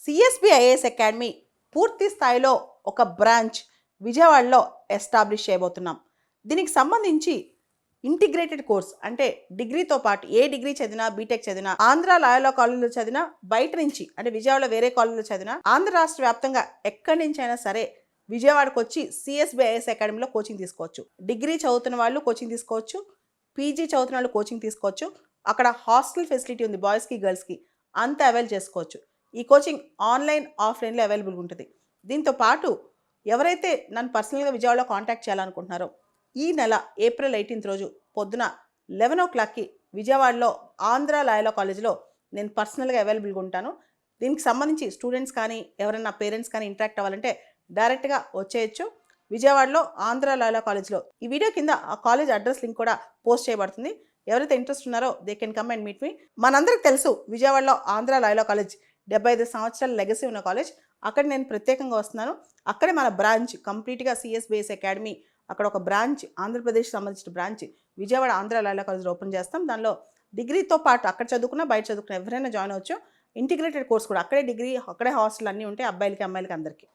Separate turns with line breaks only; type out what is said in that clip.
CSB IAS academy పూర్తి స్థాయిలో ఒక బ్రాంచ్ విజయవాడలో ఎస్టాబ్లిష్ చేయబోతున్నాం. దీనికి సంబంధించి ఇంటిగ్రేటెడ్ కోర్స్ అంటే డిగ్రీతో పాటు ఏ డిగ్రీ చదివినా, బీటెక్ చదివినా, ఆంధ్ర లాయోలా కాలేజీలో చదివినా, బయట నుంచి అంటే విజయవాడలో వేరే కాలేజీలో చదివినా, ఆంధ్ర రాష్ట్ర వ్యాప్తంగా ఎక్కడి నుంచి అయినా సరే విజయవాడకు వచ్చి సిఎస్బి ఐఏఎస్ అకాడమీలో కోచింగ్ తీసుకోవచ్చు. డిగ్రీ చదువుతున్న వాళ్ళు కోచింగ్ తీసుకోవచ్చు, పీజీ చదువుతున్న వాళ్ళు కోచింగ్ తీసుకోవచ్చు. అక్కడ హాస్టల్ ఫెసిలిటీ ఉంది, బాయ్స్కి గర్ల్స్కి, అంతా అవైల్ చేసుకోవచ్చు. ఈ కోచింగ్ ఆన్లైన్ ఆఫ్లైన్లో అవైలబుల్గా ఉంటుంది. దీంతో పాటు ఎవరైతే నన్ను పర్సనల్గా విజయవాడలో కాంటాక్ట్ చేయాలనుకుంటున్నారో ఈ నెల ఏప్రిల్ 18 రోజు పొద్దున 11 o'clockకి విజయవాడలో ఆంధ్ర లాయోలా కాలేజీలో నేను పర్సనల్గా అవైలబుల్గా ఉంటాను. దీనికి సంబంధించి స్టూడెంట్స్ కానీ ఎవరైనా పేరెంట్స్ కానీ ఇంటరాక్ట్ అవ్వాలంటే డైరెక్ట్గా వచ్చేయచ్చు. విజయవాడలో ఆంధ్ర లాయోలా కాలేజ్లో ఈ వీడియో కింద ఆ కాలేజ్ అడ్రస్ లింక్ కూడా పోస్ట్ చేయబడుతుంది. ఎవరైతే ఇంట్రెస్ట్ ఉన్నారో they can come and meet me. మనందరికి తెలుసు విజయవాడలో ఆంధ్ర లాయోలా కాలేజ్ 75 సంవత్సరాల లెగసీ ఉన్న కాలేజ్. అక్కడ నేను ప్రత్యేకంగా వస్తున్నాను. అక్కడే మన బ్రాంచ్ కంప్లీట్గా సిఎస్బిఎస్ అకాడమీ, అక్కడ ఒక బ్రాంచ్ ఆంధ్రప్రదేశ్ సంబంధించిన బ్రాంచ్ విజయవాడ ఆంధ్ర లాయోలా కాలేజ్లో ఓపెన్ చేస్తాం. దానిలో డిగ్రీతో పాటు అక్కడ చదువుకున్న బయట చదువుకున్న ఎవరైనా జాయిన్ అవ్వచ్చు. ఇంటిగ్రేటెడ్ కోర్స్ కూడా అక్కడే డిగ్రీ, అక్కడే హాస్టల్ అన్నీ ఉంటాయి, అబ్బాయిలకి అమ్మాయిలకి అందరికీ.